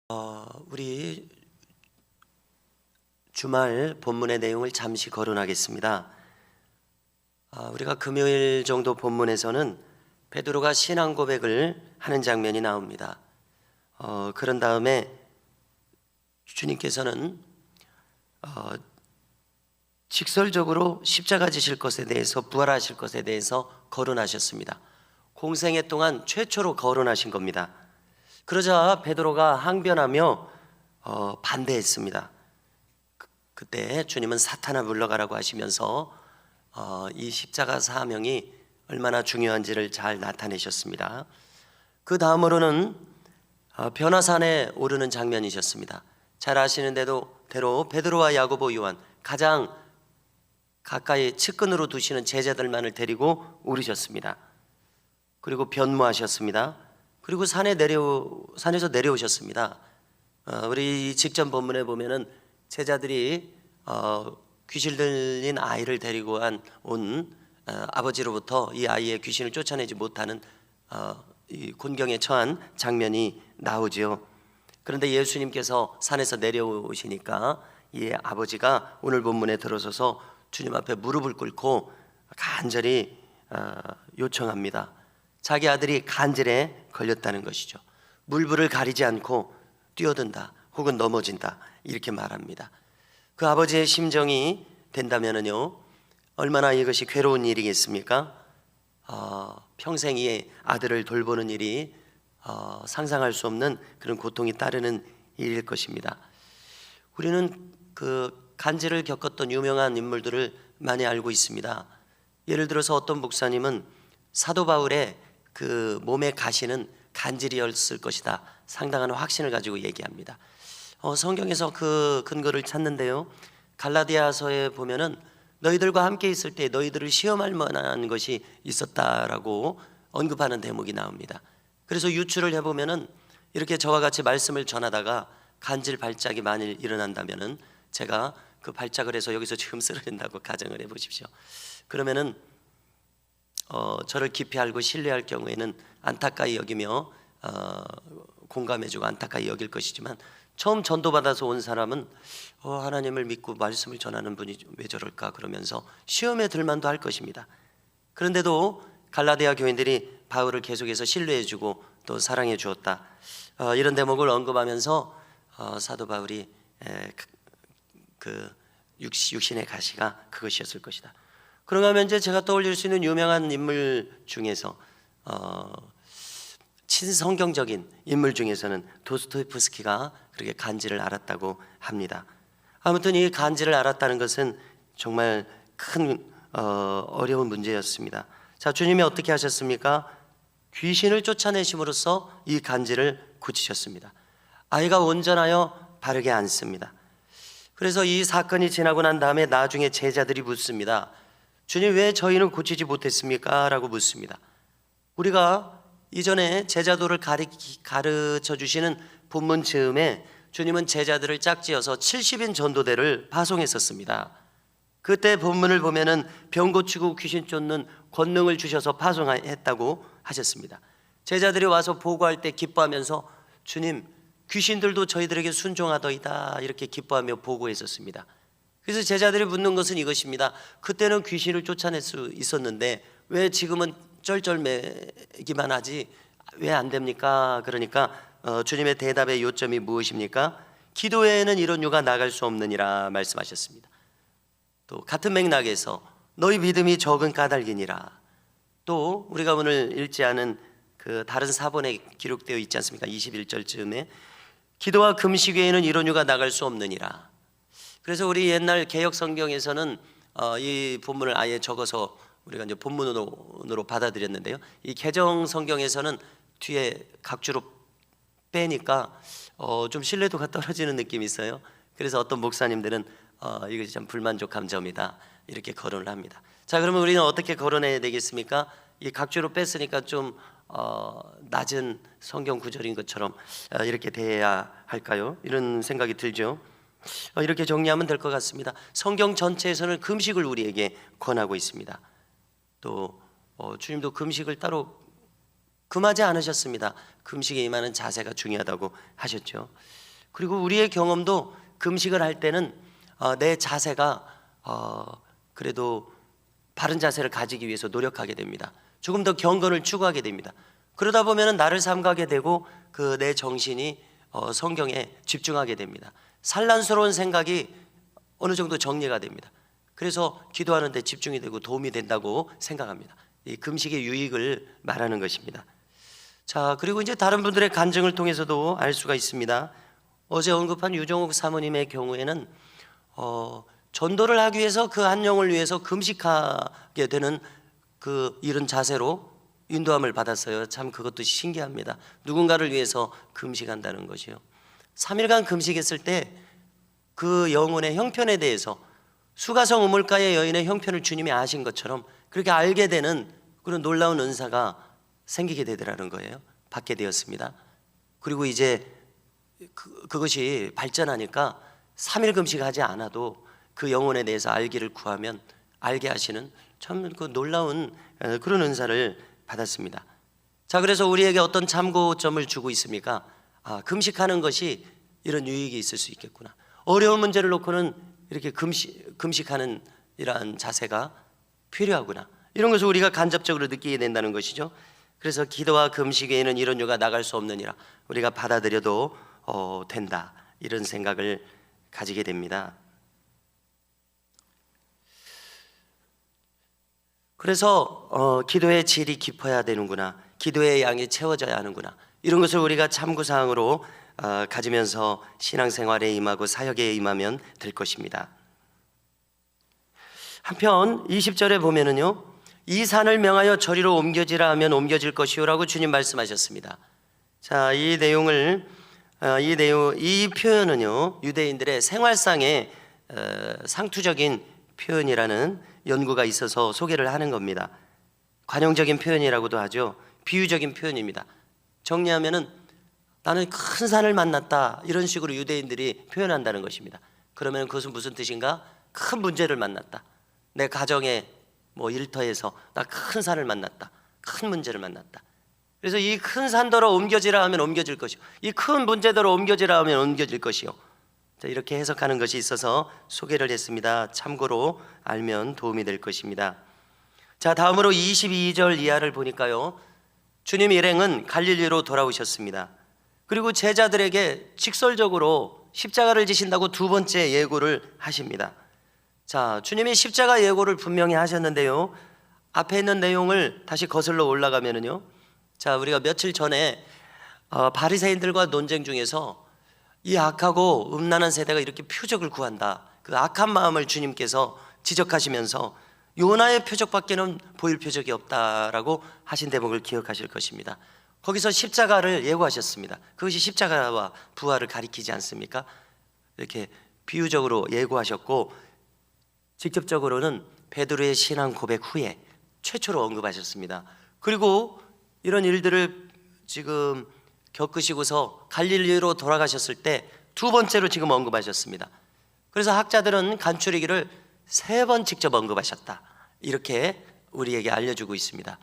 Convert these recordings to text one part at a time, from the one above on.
우리 주말 본문의 내용을 잠시 거론하겠습니다. 우리가 금요일 정도 본문에서는 베드로가 신앙 고백을 하는 장면이 나옵니다. 그런 다음에 주님께서는 직설적으로 십자가 지실 것에 대해서, 부활하실 것에 대해서 거론하셨습니다. 공생애 동안 최초로 거론하신 겁니다. 그러자 베드로가 항변하며 반대했습니다. 그때 주님은 사탄아 물러가라고 하시면서 이 십자가 사명이 얼마나 중요한지를 잘 나타내셨습니다. 그 다음으로는 변화산에 오르는 장면이셨습니다. 잘 아시는 대로 베드로와 야고보, 요한, 가장 가까이 측근으로 두시는 제자들만을 데리고 오르셨습니다. 그리고 변모하셨습니다. 그리고 산에서 내려오셨습니다. 우리 직전 본문에 보면은 제자들이 귀신 들린 아이를 데리고 온 아버지로부터 이 아이의 귀신을 쫓아내지 못하는 이 곤경에 처한 장면이 나오지요. 그런데 예수님께서 산에서 내려오시니까 이 아버지가 오늘 본문에 들어서서 주님 앞에 무릎을 꿇고 간절히 요청합니다. 자기 아들이 간질에 걸렸다는 것이죠. 물불을 가리지 않고 뛰어든다 혹은 넘어진다 이렇게 말합니다. 그 아버지의 심정이 된다면요, 얼마나 이것이 괴로운 일이겠습니까? 평생 이 아들을 돌보는 일이 상상할 수 없는 그런 고통이 따르는 일일 것입니다. 우리는 그 간질을 겪었던 유명한 인물들을 많이 알고 있습니다. 예를 들어서 어떤 목사님은 사도 바울의 그 몸의 가시는 간질이었을 것이다, 상당한 확신을 가지고 얘기합니다. 성경에서 그 근거를 찾는데요, 갈라디아서에 보면은 너희들과 함께 있을 때 너희들을 시험할 만한 것이 있었다라고 언급하는 대목이 나옵니다. 그래서 유추를 해보면은 이렇게 저와 같이 말씀을 전하다가 간질 발작이 만일 일어난다면은 제가 그 발작을 해서 여기서 지금 쓰러진다고 가정을 해보십시오. 그러면은 저를 깊이 알고 신뢰할 경우에는 안타까이 여기며 공감해주고 안타까이 여길 것이지만, 처음 전도받아서 온 사람은 하나님을 믿고 말씀을 전하는 분이 왜 저럴까 그러면서 시험에 들만도 할 것입니다. 그런데도 갈라디아 교인들이 바울을 계속해서 신뢰해주고 또 사랑해 주었다, 이런 대목을 언급하면서 사도 바울이 그 육신의 가시가 그것이었을 것이다. 그런가 하면 이제 제가 떠올릴 수 있는 유명한 인물 중에서 친성경적인 인물 중에서는 도스토옙스키가 그렇게 간질을 앓았다고 합니다. 아무튼 이 간질을 앓았다는 것은 정말 큰 어려운 문제였습니다. 자, 주님이 어떻게 하셨습니까? 귀신을 쫓아내심으로써 이 간질을 고치셨습니다. 아이가 온전하여 바르게 앉습니다. 그래서 이 사건이 지나고 난 다음에 나중에 제자들이 묻습니다. 주님, 왜 저희는 고치지 못했습니까? 라고 묻습니다. 우리가 이전에 제자도를 가르쳐 주시는 본문 즈음에 주님은 제자들을 짝지어서 70인 전도대를 파송했었습니다. 그때 본문을 보면은 병 고치고 귀신 쫓는 권능을 주셔서 파송했다고 하셨습니다. 제자들이 와서 보고할 때 기뻐하면서 주님, 귀신들도 저희들에게 순종하더이다 이렇게 기뻐하며 보고했었습니다. 그래서 제자들이 묻는 것은 이것입니다. 그때는 귀신을 쫓아낼 수 있었는데 왜 지금은 쩔쩔매기만 하지 왜 안 됩니까? 그러니까 주님의 대답의 요점이 무엇입니까? 기도에는 이런 유가 나갈 수 없느니라 말씀하셨습니다. 또 같은 맥락에서 너희 믿음이 적은 까닭이니라. 또 우리가 오늘 읽지 않은 그 다른 사본에 기록되어 있지 않습니까? 21절쯤에 기도와 금식 외에는 이런 유가 나갈 수 없느니라. 그래서 우리 옛날 개역 성경에서는 이 본문을 아예 적어서 우리가 이제 본문으로 받아들였는데요, 이 개정 성경에서는 뒤에 각주로 빼니까 좀 신뢰도가 떨어지는 느낌이 있어요. 그래서 어떤 목사님들은 이것이 참 불만족한 점이다 이렇게 거론을 합니다. 자, 그러면 우리는 어떻게 거론해야 되겠습니까? 이 각주로 뺐으니까 좀 낮은 성경 구절인 것처럼 이렇게 돼야 할까요? 이런 생각이 들죠. 이렇게 정리하면 될 것 같습니다. 성경 전체에서는 금식을 우리에게 권하고 있습니다. 또 주님도 금식을 따로 금하지 않으셨습니다. 금식에 임하는 자세가 중요하다고 하셨죠. 그리고 우리의 경험도 금식을 할 때는 내 자세가 그래도 바른 자세를 가지기 위해서 노력하게 됩니다. 조금 더 경건을 추구하게 됩니다. 그러다 보면 나를 삼가게 되고 그 내 정신이 성경에 집중하게 됩니다. 산란스러운 생각이 어느 정도 정리가 됩니다. 그래서 기도하는 데 집중이 되고 도움이 된다고 생각합니다. 이 금식의 유익을 말하는 것입니다. 자, 그리고 이제 다른 분들의 간증을 통해서도 알 수가 있습니다. 어제 언급한 유정욱 사모님의 경우에는 전도를 하기 위해서 그 한 영을 위해서 금식하게 되는 그 이런 자세로 인도함을 받았어요. 참 그것도 신기합니다. 누군가를 위해서 금식한다는 것이요. 3일간 금식했을 때 그 영혼의 형편에 대해서 수가성 우물가의 여인의 형편을 주님이 아신 것처럼 그렇게 알게 되는 그런 놀라운 은사가 생기게 되더라는 거예요. 받게 되었습니다. 그리고 이제 그것이 발전하니까 3일 금식하지 않아도 그 영혼에 대해서 알기를 구하면 알게 하시는 참 그 놀라운 그런 은사를 받았습니다. 자, 그래서 우리에게 어떤 참고점을 주고 있습니까? 금식하는 것이 이런 유익이 있을 수 있겠구나. 어려운 문제를 놓고는 이렇게 금식하는 이러한 자세가 필요하구나. 이런 것을 우리가 간접적으로 느끼게 된다는 것이죠. 그래서 기도와 금식 외에는 이런 유가 나갈 수 없느니라. 우리가 받아들여도 된다. 이런 생각을 가지게 됩니다. 그래서 기도의 질이 깊어야 되는구나. 기도의 양이 채워져야 하는구나. 이런 것을 우리가 참고사항으로 가지면서 신앙생활에 임하고 사역에 임하면 될 것입니다. 한편 20절에 보면은요, 이 산을 명하여 저리로 옮겨지라 하면 옮겨질 것이요라고 주님 말씀하셨습니다. 자, 이 표현은요, 유대인들의 생활상의 상투적인 표현이라는 연구가 있어서 소개를 하는 겁니다. 관용적인 표현이라고도 하죠. 비유적인 표현입니다. 정리하면은 나는 큰 산을 만났다, 이런 식으로 유대인들이 표현한다는 것입니다. 그러면 그것은 무슨 뜻인가? 큰 문제를 만났다. 내 가정에 일터에서 나 큰 산을 만났다, 큰 문제를 만났다. 그래서 이 큰 산더러 옮겨지라 하면 옮겨질 것이요, 이 큰 문제더러 옮겨지라 하면 옮겨질 것이요. 자, 이렇게 해석하는 것이 있어서 소개를 했습니다. 참고로 알면 도움이 될 것입니다. 자, 다음으로 22절 이하를 보니까요, 주님 일행은 갈릴리로 돌아오셨습니다. 그리고 제자들에게 직설적으로 십자가를 지신다고 두 번째 예고를 하십니다. 자, 주님이 십자가 예고를 분명히 하셨는데요, 앞에 있는 내용을 다시 거슬러 올라가면은요, 자, 우리가 며칠 전에 바리새인들과 논쟁 중에서 이 악하고 음란한 세대가 이렇게 표적을 구한다, 그 악한 마음을 주님께서 지적하시면서 요나의 표적밖에는 보일 표적이 없다라고 하신 대목을 기억하실 것입니다. 거기서 십자가를 예고하셨습니다. 그것이 십자가와 부활을 가리키지 않습니까? 이렇게 비유적으로 예고하셨고, 직접적으로는 베드로의 신앙 고백 후에 최초로 언급하셨습니다. 그리고 이런 일들을 지금 겪으시고서 갈릴리로 돌아가셨을 때 두 번째로 지금 언급하셨습니다. 그래서 학자들은 간추리기를 3번 직접 언급하셨다, 이렇게 우리에게 알려주고 있습니다.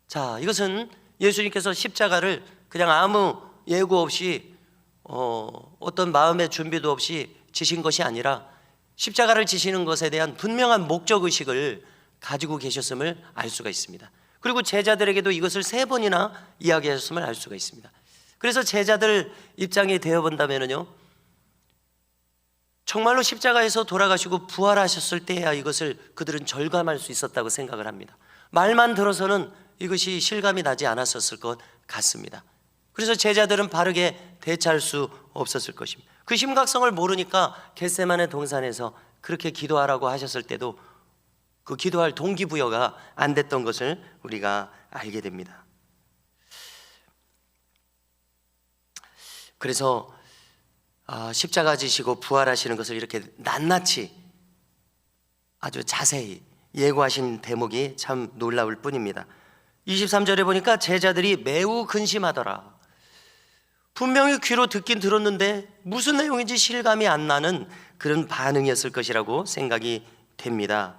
자, 이것은 예수님께서 십자가를 그냥 아무 예고 없이 어떤 마음의 준비도 없이 지신 것이 아니라 십자가를 지시는 것에 대한 분명한 목적의식을 가지고 계셨음을 알 수가 있습니다. 그리고 제자들에게도 이것을 3번이나 이야기하셨음을 알 수가 있습니다. 그래서 제자들 입장이 되어본다면요, 정말로 십자가에서 돌아가시고 부활하셨을 때야 이것을 그들은 절감할 수 있었다고 생각을 합니다. 말만 들어서는 이것이 실감이 나지 않았었을 것 같습니다. 그래서 제자들은 바르게 대처할 수 없었을 것입니다. 그 심각성을 모르니까 겟세마네 동산에서 그렇게 기도하라고 하셨을 때도 그 기도할 동기부여가 안 됐던 것을 우리가 알게 됩니다. 그래서 십자가 지시고 부활하시는 것을 이렇게 낱낱이 아주 자세히 예고하신 대목이 참 놀라울 뿐입니다. 23절에 보니까 제자들이 매우 근심하더라. 분명히 귀로 듣긴 들었는데 무슨 내용인지 실감이 안 나는 그런 반응이었을 것이라고 생각이 됩니다.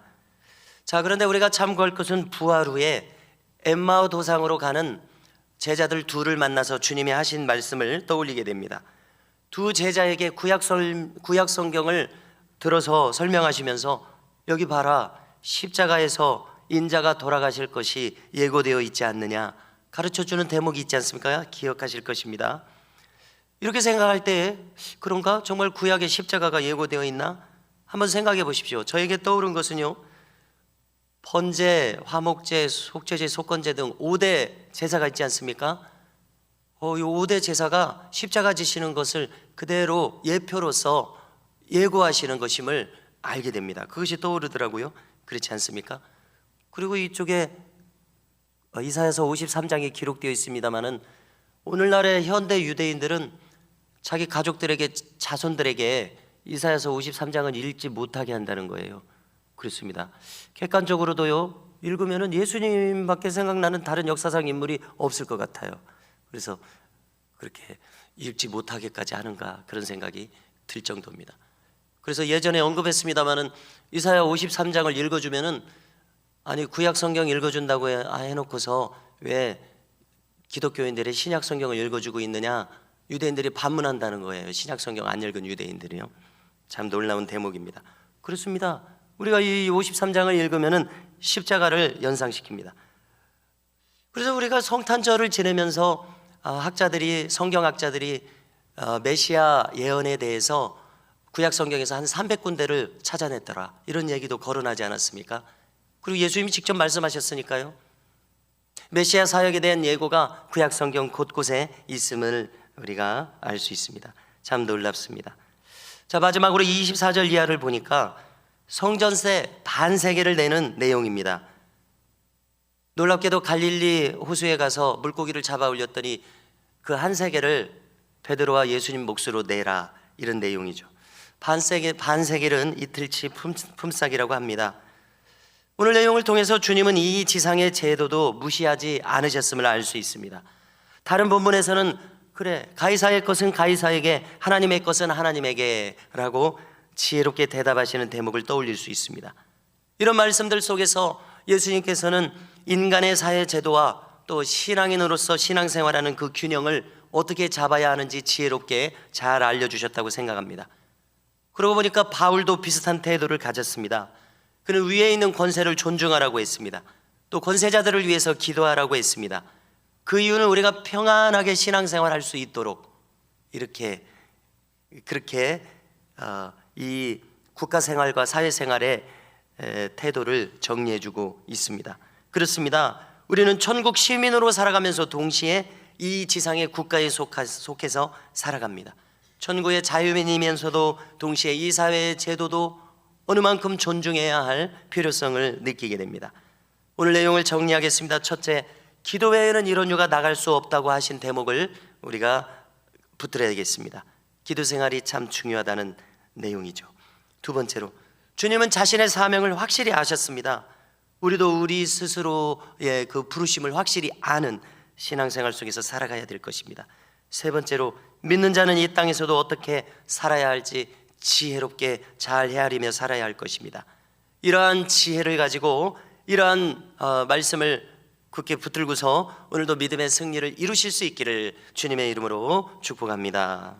자, 그런데 우리가 참고할 것은 부활 후에 엠마오 도상으로 가는 제자들 둘을 만나서 주님이 하신 말씀을 떠올리게 됩니다. 두 제자에게 구약 성경을 들어서 설명하시면서 여기 봐라, 십자가에서 인자가 돌아가실 것이 예고되어 있지 않느냐 가르쳐주는 대목이 있지 않습니까? 기억하실 것입니다. 이렇게 생각할 때 그런가? 정말 구약에 십자가가 예고되어 있나? 한번 생각해 보십시오. 저에게 떠오른 것은요, 번제, 화목제, 속죄제, 속건제 등 5대 제사가 있지 않습니까? 이 5대 제사가 십자가 지시는 것을 그대로 예표로서 예고하시는 것임을 알게 됩니다. 그것이 떠오르더라고요. 그렇지 않습니까? 그리고 이쪽에 이사야서 53장에 기록되어 있습니다마는 오늘날의 현대 유대인들은 자기 가족들에게, 자손들에게 이사야서 53장은 읽지 못하게 한다는 거예요. 그렇습니다. 객관적으로도요, 읽으면은 예수님밖에 생각나는 다른 역사상 인물이 없을 것 같아요. 그래서 그렇게 읽지 못하게까지 하는가 그런 생각이 들 정도입니다. 그래서 예전에 언급했습니다마는 이사야 53장을 읽어주면은, 아니 구약 성경 읽어준다고 해놓고서 왜 기독교인들이 신약 성경을 읽어주고 있느냐, 유대인들이 반문한다는 거예요. 신약 성경 안 읽은 유대인들이요. 참 놀라운 대목입니다. 그렇습니다. 우리가 이 53장을 읽으면은 십자가를 연상시킵니다. 그래서 우리가 성탄절을 지내면서 성경학자들이 메시아 예언에 대해서 구약 성경에서 한 300군데를 찾아냈더라, 이런 얘기도 거론하지 않았습니까? 그리고 예수님이 직접 말씀하셨으니까요. 메시아 사역에 대한 예고가 구약 성경 곳곳에 있음을 우리가 알 수 있습니다. 참 놀랍습니다. 자, 마지막으로 24절 이하를 보니까 성전세 반세겔을 내는 내용입니다. 놀랍게도 갈릴리 호수에 가서 물고기를 잡아 올렸더니 그 한 세겔을 베드로와 예수님 몫으로 내라, 이런 내용이죠. 반세겔은 이틀치 품삯이라고 합니다. 오늘 내용을 통해서 주님은 이 지상의 제도도 무시하지 않으셨음을 알 수 있습니다. 다른 본문에서는 그래, 가이사의 것은 가이사에게, 하나님의 것은 하나님에게 라고 지혜롭게 대답하시는 대목을 떠올릴 수 있습니다. 이런 말씀들 속에서 예수님께서는 인간의 사회 제도와 또 신앙인으로서 신앙생활하는 그 균형을 어떻게 잡아야 하는지 지혜롭게 잘 알려주셨다고 생각합니다. 그러고 보니까 바울도 비슷한 태도를 가졌습니다. 그는 위에 있는 권세를 존중하라고 했습니다. 또 권세자들을 위해서 기도하라고 했습니다. 그 이유는 우리가 평안하게 신앙생활할 수 있도록 그렇게 이 국가생활과 사회생활의 태도를 정리해주고 있습니다. 그렇습니다. 우리는 천국 시민으로 살아가면서 동시에 이 지상의 국가에 속해서 살아갑니다. 천국의 자유민이면서도 동시에 이 사회의 제도도 어느 만큼 존중해야 할 필요성을 느끼게 됩니다. 오늘 내용을 정리하겠습니다. 첫째, 기도 외에는 이런 유가 나갈 수 없다고 하신 대목을 우리가 붙들어야겠습니다. 기도 생활이 참 중요하다는 내용이죠. 두 번째로, 주님은 자신의 사명을 확실히 아셨습니다. 우리도 우리 스스로의 그 부르심을 확실히 아는 신앙생활 속에서 살아가야 될 것입니다. 세 번째로, 믿는 자는 이 땅에서도 어떻게 살아야 할지 지혜롭게 잘 헤아리며 살아야 할 것입니다. 이러한 지혜를 가지고 이러한 말씀을 굳게 붙들고서 오늘도 믿음의 승리를 이루실 수 있기를 주님의 이름으로 축복합니다.